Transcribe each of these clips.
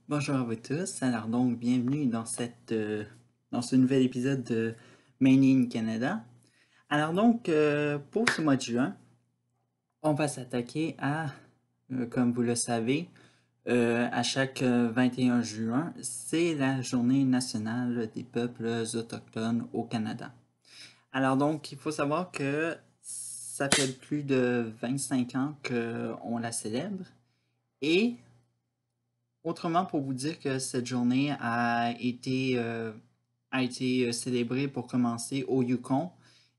Bonjour à vous tous. Alors donc, bienvenue dans dans ce nouvel épisode de Made in Canada. Alors donc, pour ce mois de juin, on va s'attaquer comme vous le savez, à chaque 21 juin, c'est la journée nationale des peuples autochtones au Canada. Alors donc, il faut savoir que ça fait plus de 25 ans qu'on la célèbre et autrement, pour vous dire que cette journée a été célébrée pour commencer au Yukon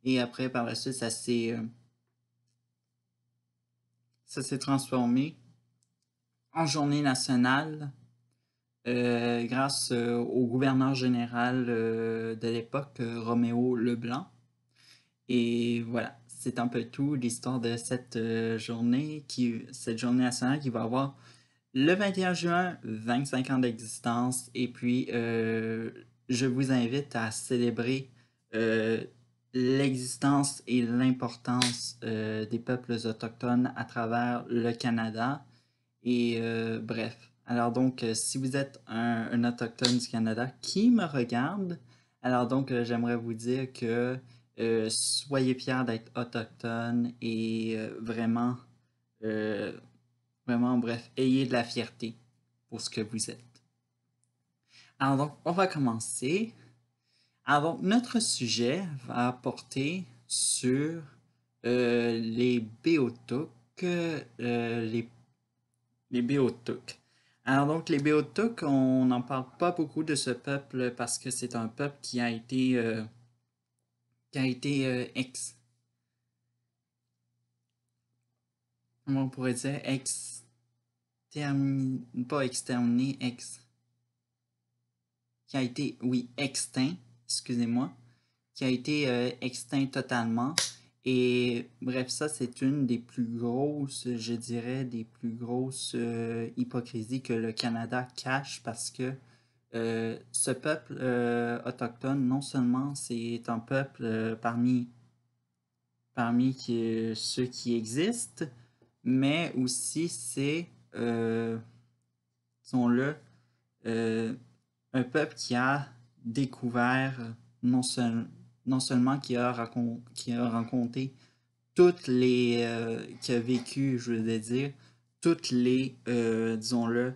et après, par la suite, ça s'est transformé en journée nationale grâce au gouverneur général de l'époque, Roméo Leblanc. Et voilà, c'est un peu tout l'histoire de cette journée nationale qui va avoir le 21 juin, 25 ans d'existence, et puis je vous invite à célébrer euh, l'existence et l'importance des peuples autochtones à travers le Canada. Et bref, alors donc, si vous êtes un autochtone du Canada qui me regarde, alors donc, j'aimerais vous dire que soyez fiers d'être autochtone et euh, vraiment, bref, ayez de la fierté pour ce que vous êtes. Alors donc, on va commencer. Alors donc, notre sujet va porter sur les Beothuk, les Beothuk. Alors donc, les Beothuk, on n'en parle pas beaucoup de ce peuple parce que c'est un peuple qui a été comment on pourrait dire, pas exterminé, qui a été, oui, extinct, excusez-moi, qui a été extinct totalement. Et bref, ça, c'est une des plus grosses, je dirais, des plus grosses hypocrisies que le Canada cache parce que ce peuple autochtone, non seulement c'est un peuple parmi ceux qui existent, mais aussi c'est, disons-le, euh, un peuple qui a découvert, non, seul- non seulement qui a rencontré qui a vécu, je veux dire, toutes les, disons-le,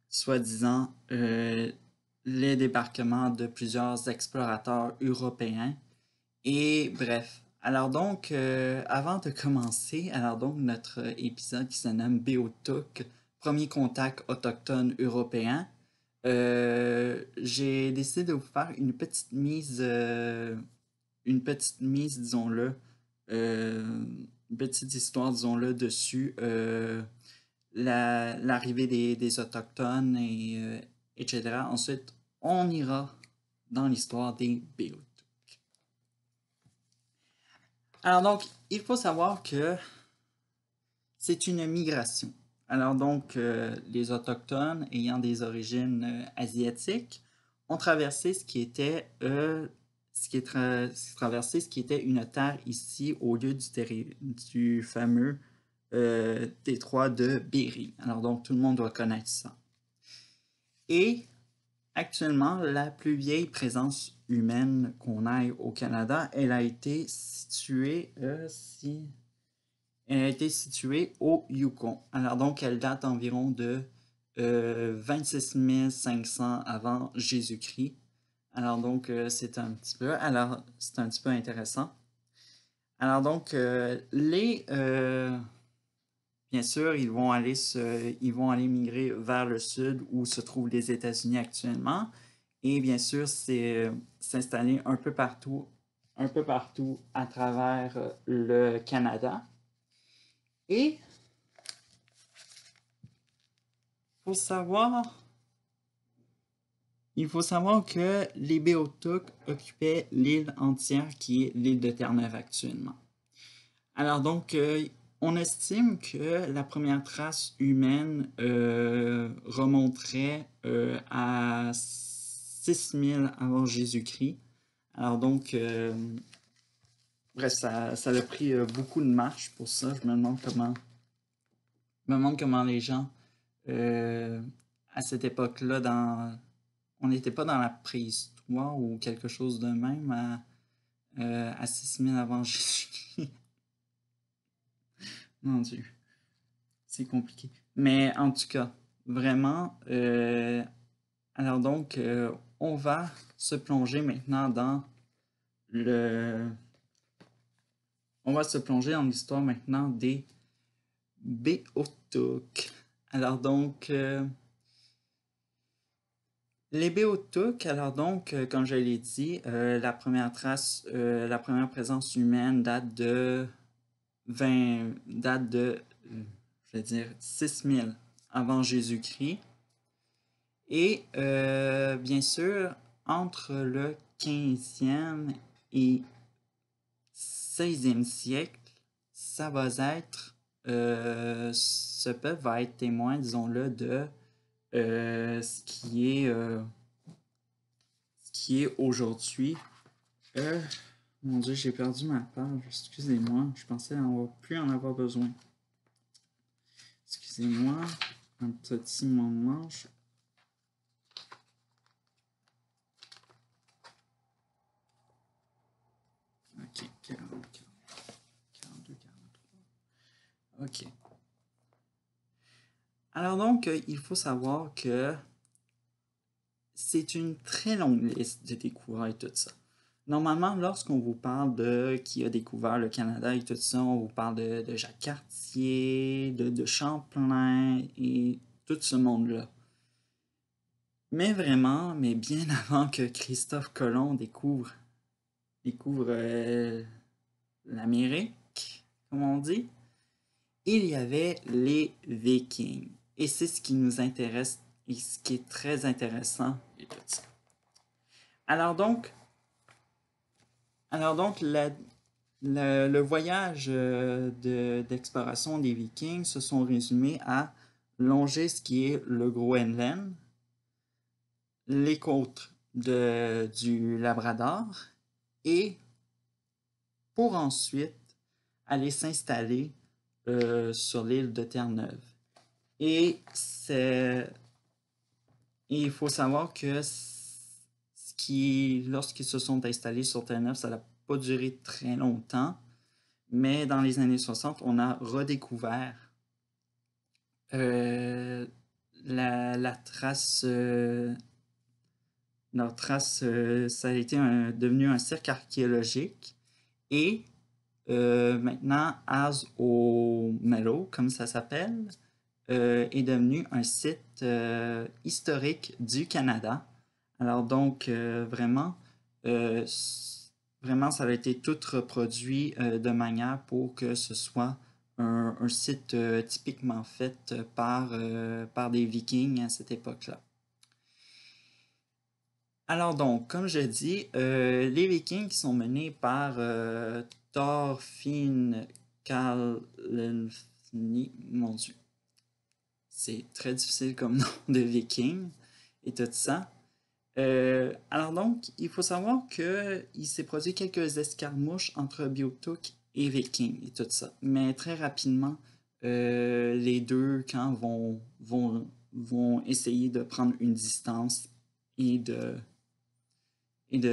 soi-disant, les débarquements de plusieurs explorateurs européens. Et bref, alors donc, avant de commencer, alors donc notre épisode qui se nomme Beothuk, premier contact autochtone européen, j'ai décidé de vous faire une petite mise, disons-le, euh, une petite histoire, disons-le, dessus l'arrivée des Autochtones etc. Ensuite, on ira dans l'histoire des Beothuk. Alors donc, il faut savoir que c'est une migration. Alors donc, les Autochtones ayant des origines asiatiques ont traversé ce qui était une terre ici au lieu du fameux détroit de Bering. Alors donc, tout le monde doit connaître ça. Et actuellement, la plus vieille présence humaine qu'on ait au Canada, elle a été située au Yukon. Alors donc, elle date environ de 26 500 avant Jésus-Christ. Alors donc, c'est un petit peu intéressant. Alors donc, bien sûr, ils vont aller migrer vers le sud où se trouvent les États-Unis actuellement. Et bien sûr, c'est s'installer un peu partout à travers le Canada. Et faut savoir, il faut savoir que les Beothuk occupaient l'île entière qui est l'île de Terre-Neuve actuellement. Alors donc, on estime que la première trace humaine remonterait à 6000 avant Jésus-Christ. Alors donc, bref, ça a pris beaucoup de marche pour ça. Je me demande comment les gens euh, à cette époque-là, on n'était pas dans la préhistoire ou quelque chose de même à 6000 avant Jésus-Christ. Mon Dieu, c'est compliqué. Mais en tout cas, vraiment, alors donc, on va se plonger maintenant dans le... On va se plonger dans l'histoire maintenant des Beothuk. Alors donc, les Beothuk, alors donc, comme je l'ai dit, la première présence humaine date de je vais dire, 6000 avant Jésus-Christ. Et bien sûr, entre le 15e et 16e siècle, ça va être, ce peuple va être témoin, disons-le, de ce qui est aujourd'hui. Mon Dieu, j'ai perdu ma page. Excusez-moi, je pensais plus en avoir besoin. Excusez-moi, un petit moment. Ok, 40, 42, 43. Ok. Alors donc, il faut savoir que c'est une très longue liste de découvertes et tout ça. Normalement, lorsqu'on vous parle de qui a découvert le Canada et tout ça, on vous parle de Jacques Cartier, de Champlain et tout ce monde-là. Mais vraiment, mais bien avant que Christophe Colomb découvre l'Amérique, comme on dit, il y avait les Vikings. Et c'est ce qui nous intéresse et ce qui est très intéressant et tout ça. Alors donc le voyage d'exploration des Vikings se sont résumés à longer ce qui est le Groenland, les côtes du Labrador et pour ensuite aller s'installer sur l'île de Terre-Neuve. Et il faut savoir que lorsqu'ils se sont installés sur Terre-Neuve, ça n'a pas duré très longtemps, mais dans les années 60, on a redécouvert la trace. Leur trace, ça a été devenu un cirque archéologique. Et maintenant, As au Mallow, comme ça s'appelle, est devenu un site historique du Canada. Alors donc, vraiment, ça a été tout reproduit de manière pour que ce soit un site typiquement fait par des Vikings à cette époque-là. Alors donc, comme je dis, les Vikings qui sont menés par Thorfinn Karlsefni, mon Dieu, c'est très difficile comme nom de Viking et tout ça. Alors donc, il faut savoir qu'il s'est produit quelques escarmouches entre Beothuk et Vikings et tout ça. Mais très rapidement, les deux camps vont essayer de prendre une distance et de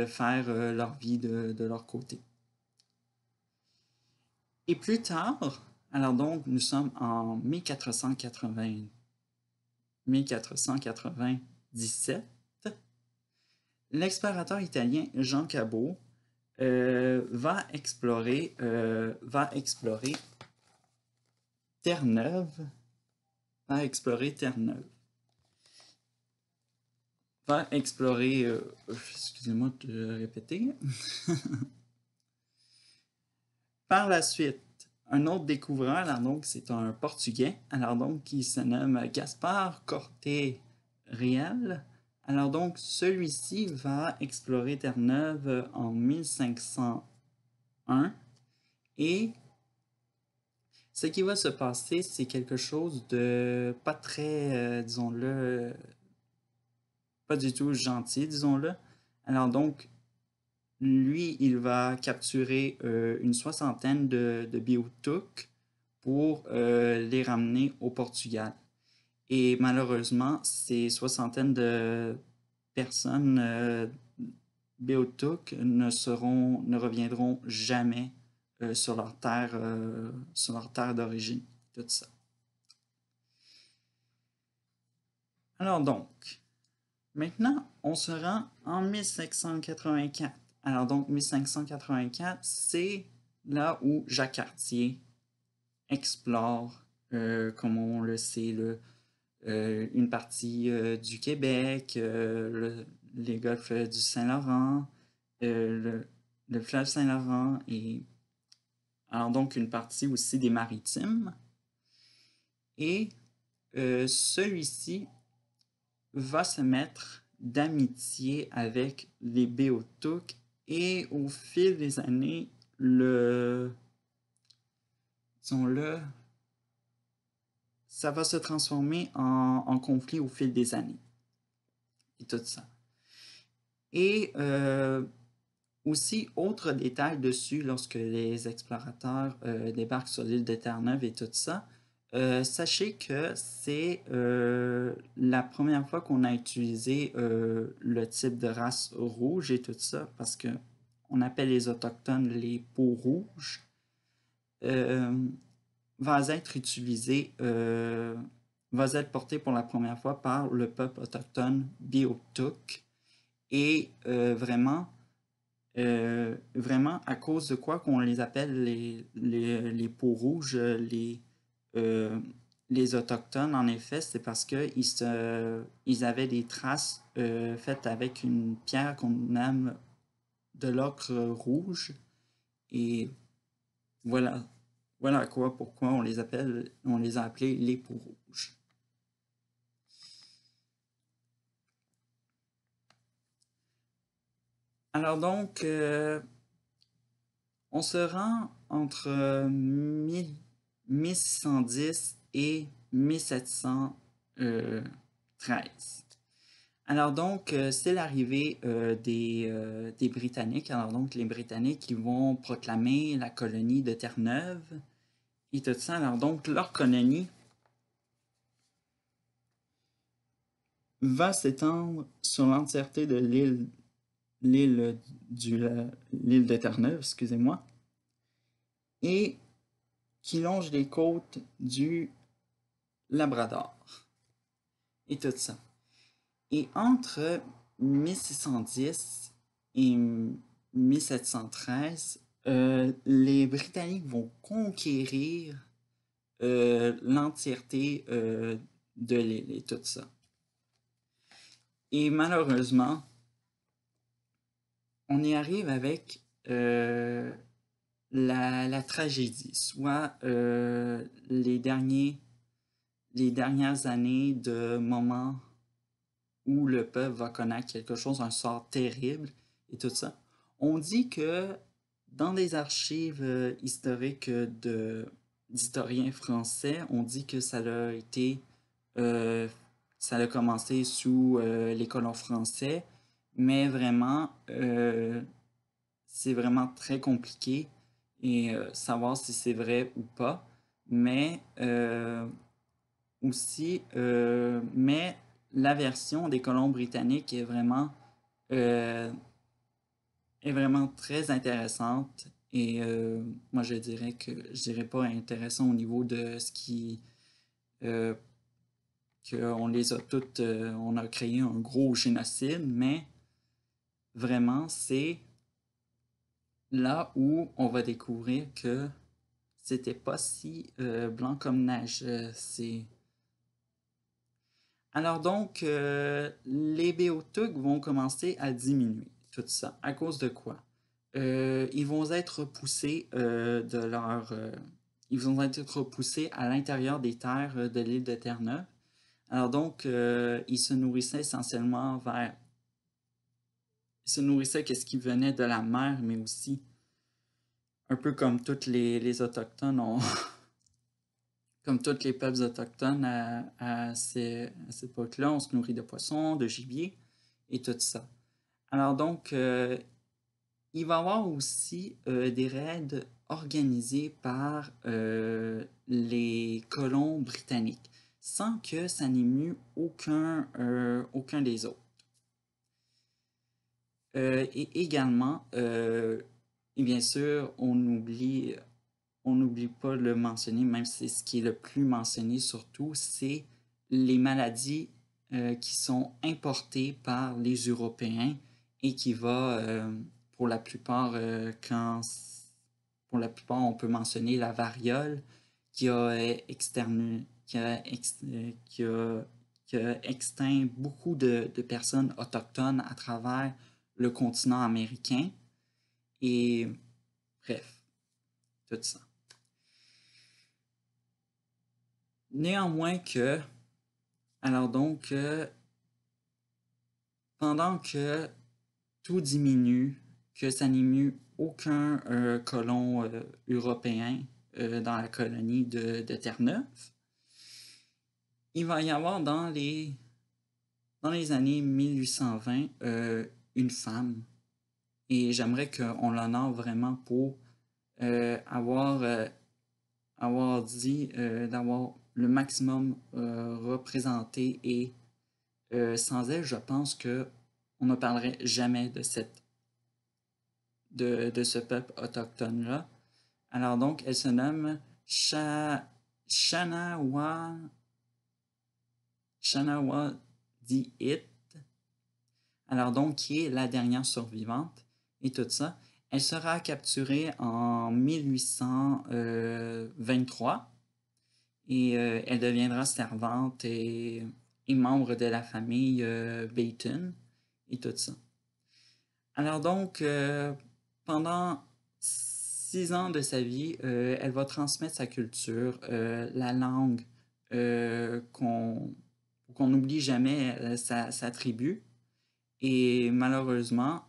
faire leur vie de leur côté. Et plus tard, alors donc, nous sommes en 1497, l'explorateur italien Jean Cabot va explorer Terre-Neuve. Excusez-moi de répéter. Par la suite, un autre découvreur, alors donc c'est un Portugais, alors donc qui se nomme Gaspar Corte Real. Alors donc celui-ci va explorer Terre-Neuve en 1501 et ce qui va se passer, c'est quelque chose de pas très, disons-le, pas du tout gentil, disons-le. Alors donc, lui, il va capturer une soixantaine de Beothuk pour les ramener au Portugal. Et malheureusement, ces soixantaines de personnes Beothuk ne reviendront jamais sur leur terre d'origine, tout ça. Alors donc, maintenant, on se rend en 1584. Alors donc, 1584, c'est là où Jacques Cartier explore, comme on le sait, une partie du Québec, les golfs du Saint-Laurent, le fleuve Saint-Laurent, et alors donc une partie aussi des Maritimes. Et celui-ci va se mettre d'amitié avec les Beothuk et au fil des années, disons-le, ça va se transformer en conflit au fil des années. Et tout ça. Et aussi, autre détail dessus, lorsque les explorateurs débarquent sur l'île de Terre-Neuve et tout ça, sachez que c'est la première fois qu'on a utilisé le type de race rouge et tout ça, parce que on appelle les autochtones les peaux rouges, va être utilisé, va être porté pour la première fois par le peuple autochtone Beothuk. Et vraiment, à cause de quoi qu'on les appelle les peaux rouges, les Autochtones, en effet, c'est parce ils avaient des traces faites avec une pierre qu'on nomme de l'ocre rouge. Et voilà, voilà pourquoi on les a appelés les peaux rouges. Alors donc, on se rend entre 1610 et 1713. Alors donc, c'est l'arrivée des Britanniques. Alors donc, les Britanniques, ils vont proclamer la colonie de Terre-Neuve et tout ça. Alors donc, leur colonie va s'étendre sur l'entièreté de l'île de Terre-Neuve, excusez-moi, et qui longe les côtes du Labrador et tout ça. Et entre 1610 et 1713, les Britanniques vont conquérir l'entièreté de l'île et tout ça. Et malheureusement, on y arrive avec la tragédie, soit les dernières années de moments où le peuple va connaître quelque chose, un sort terrible et tout ça. On dit que dans les archives historiques d'historiens français, on dit que ça a été, ça a commencé sous les colons français, mais vraiment, c'est vraiment très compliqué et savoir si c'est vrai ou pas. Mais aussi, mais la version des colons britanniques euh, est vraiment très intéressante et moi je dirais pas intéressant au niveau de ce qui qu'on les a toutes on a créé un gros génocide, mais vraiment c'est là où on va découvrir que c'était pas si blanc comme neige. Alors donc, les Beothuk vont commencer à diminuer, tout ça. À cause de quoi? Ils vont être repoussés ils vont être repoussés à l'intérieur des terres de l'île de Terre-Neuve. Alors donc, ils se nourrissaient essentiellement Ils se nourrissaient qu'est-ce qui venait de la mer, mais aussi, un peu comme tous les Autochtones comme tous les peuples autochtones à cette époque-là, on se nourrit de poissons, de gibier et tout ça. Alors donc, il va y avoir aussi des raids organisés par les colons britanniques. sans que ça n'émue aucun des autres. Et également, et bien sûr, on n'oublie pas de le mentionner, même si c'est ce qui est le plus mentionné surtout, c'est les maladies qui sont importées par les Européens et qui va, pour la plupart, pour la plupart, on peut mentionner la variole qui a, qui a exteint beaucoup de personnes autochtones à travers le continent américain. Et bref, tout ça. Néanmoins que, alors donc, pendant que tout diminue, que ça n'émue aucun colon européen dans la colonie de Terre-Neuve, il va y avoir dans les années 1820 une femme, et j'aimerais qu'on l'honore vraiment pour avoir dit, d'avoir le maximum représenté, et sans elle, je pense que on ne parlerait jamais de ce peuple autochtone-là. Alors donc, elle se nomme Shanawadi'it. Alors donc, qui est la dernière survivante et tout ça. Elle sera capturée en 1823 et elle deviendra servante et membre de la famille Bayton et tout ça. Alors donc, pendant 6 ans de sa vie, elle va transmettre sa culture, la langue qu'on n'oublie jamais sa tribu. Et malheureusement,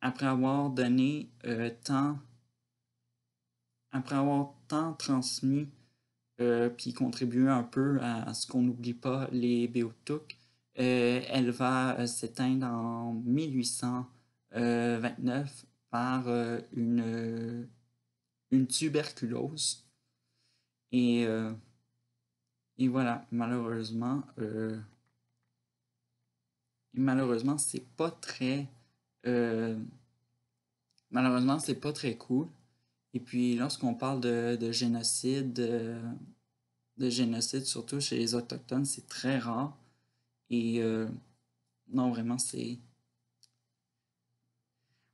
après avoir donné après avoir tant transmis, puis contribué un peu à ce qu'on n'oublie pas les Beothuk, elle va s'éteindre en 1829 par une tuberculose. Et voilà, malheureusement, c'est pas très cool. Et puis lorsqu'on parle de génocide, surtout chez les Autochtones, c'est très rare. Et non, vraiment, c'est...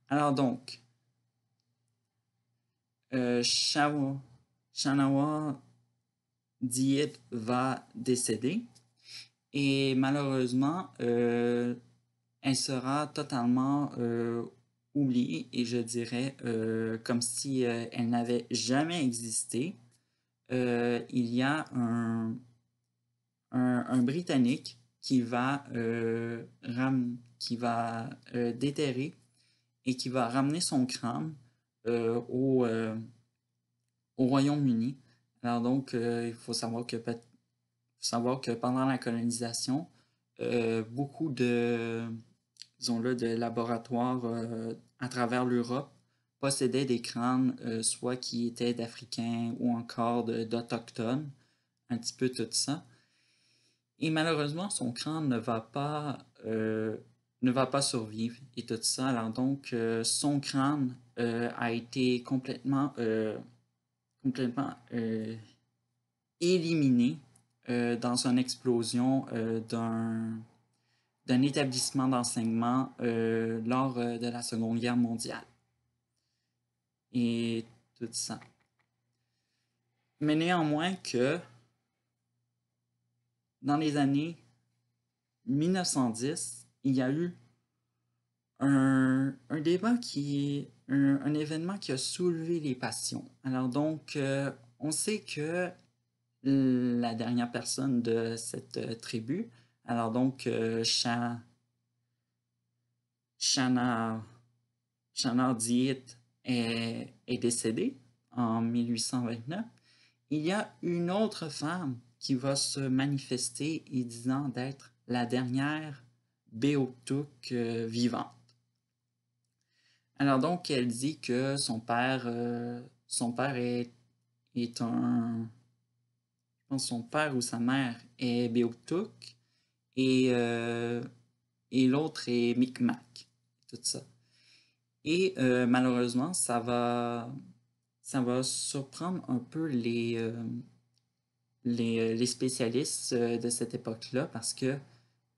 Alors donc, Shanawa Diet va décéder. Et malheureusement, elle sera totalement oubliée, et je dirais comme si elle n'avait jamais existé. Il y a un Britannique qui va déterrer et qui va ramener son crâne au Royaume-Uni. Alors donc, il faut savoir que pendant la colonisation, beaucoup disons-le, de laboratoires à travers l'Europe possédaient des crânes, soit qui étaient d'Africains ou encore d'Autochtones, un petit peu tout ça. Et malheureusement, son crâne ne va pas survivre et tout ça. Alors donc, son crâne a été complètement éliminé dans une explosion d'un établissement d'enseignement lors de la Seconde Guerre mondiale. Et tout ça. Mais néanmoins que dans les années 1910, il y a eu un débat un événement qui a soulevé les passions. Alors donc, on sait que la dernière personne de cette tribu, alors donc Shana Diet est décédée en 1829. Il y a une autre femme qui va se manifester et disant d'être la dernière Beothuk vivante. Alors donc, elle dit que son père est un... pense son père ou sa mère est Beothuk et l'autre est Micmac, tout ça. Et malheureusement, ça va surprendre un peu les spécialistes de cette époque-là parce que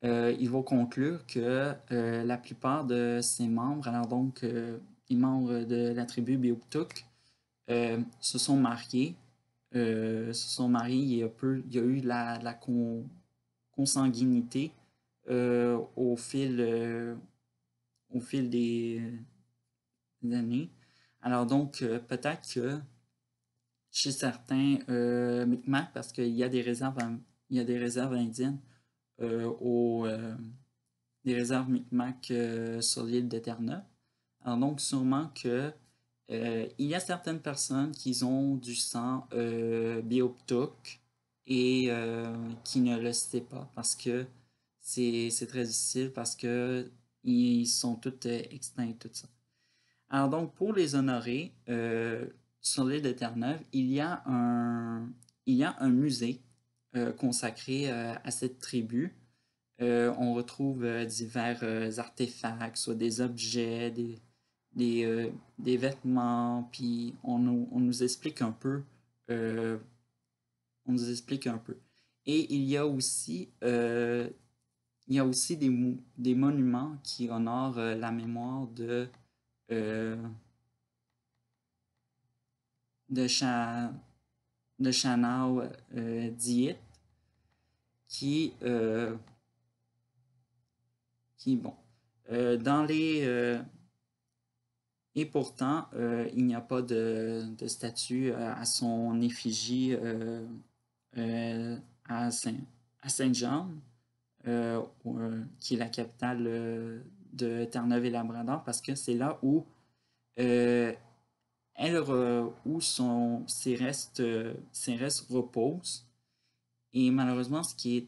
ils vont conclure que la plupart de ces membres, alors donc les membres de la tribu Beothuk, se sont mariés, il y a eu la consanguinité euh, au fil, euh, au fil des années. Alors donc, peut-être que chez certains Micmacs, parce qu'il y a il y a des réserves indiennes, euh, au, euh, des réserves Micmac sur l'île de Terre-Neuve. Alors donc, sûrement que il y a certaines personnes qui ont du sang Beothuk et qui ne le sait pas parce que c'est très difficile parce que ils sont tous extincts, tout ça. Alors donc, pour les honorer, sur l'île de Terre-Neuve, il y a un musée consacré à cette tribu. On retrouve divers artefacts, soit des objets, des vêtements, puis on nous explique un peu. euh, on nous explique un peu. Et il y a aussi des monuments qui honorent la mémoire euh, de, Cha, de Chanao Diet, qui, euh, qui bon, dans et pourtant, il n'y a pas de statue à son effigie euh, à Saint, à Saint-Jean, qui est la capitale de Terre-Neuve et Labrador, parce que c'est là où euh, où ses restes reposent. Et malheureusement, ce qui est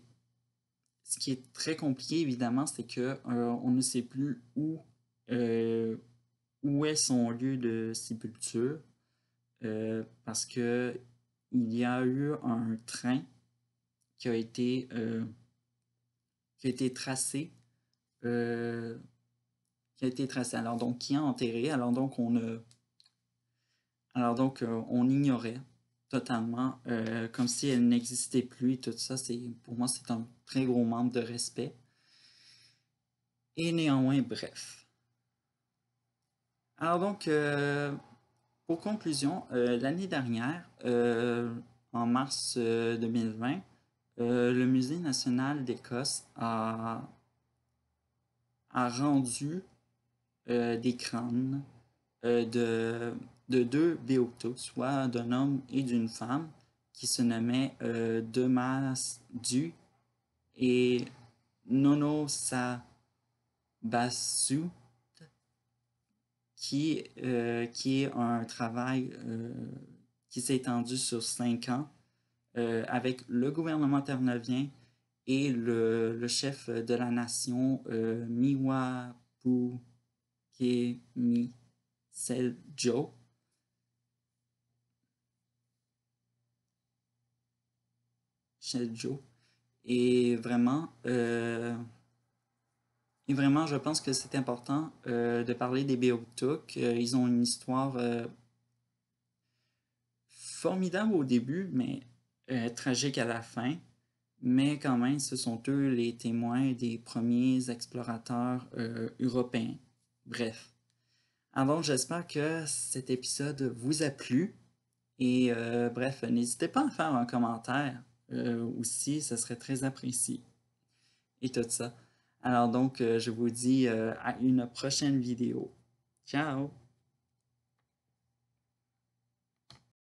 très compliqué, évidemment, c'est que on ne sait plus euh, où est son lieu de sépulture, parce que il y a eu un train qui a été, euh, qui a été tracé, euh, qui a été tracé. Alors donc, qui a enterré. Alors donc, on ignorait totalement, comme si elle n'existait plus et tout ça. Pour moi, c'est un très gros manque de respect. Et néanmoins, bref. Alors donc, pour conclusion, l'année dernière, en mars 2020, le Musée national d'Écosse a rendu des crânes de deux Beothuk, soit d'un homme et d'une femme, qui se nommaient Demas Du et Nono Sabasu, qui est un travail qui s'est étendu sur 5 ans avec le gouvernement terre-neuvien et le chef de la nation Miwapukemi Seljo. Seljo. Et vraiment, je pense que c'est important de parler des Beothuk. Ils ont une histoire formidable au début, mais tragique à la fin. Mais quand même, ce sont eux les témoins des premiers explorateurs européens. Bref. Alors, j'espère que cet épisode vous a plu. Et bref, n'hésitez pas à faire un commentaire aussi, ce serait très apprécié. Et tout ça. Alors donc, je vous dis à une prochaine vidéo. Ciao!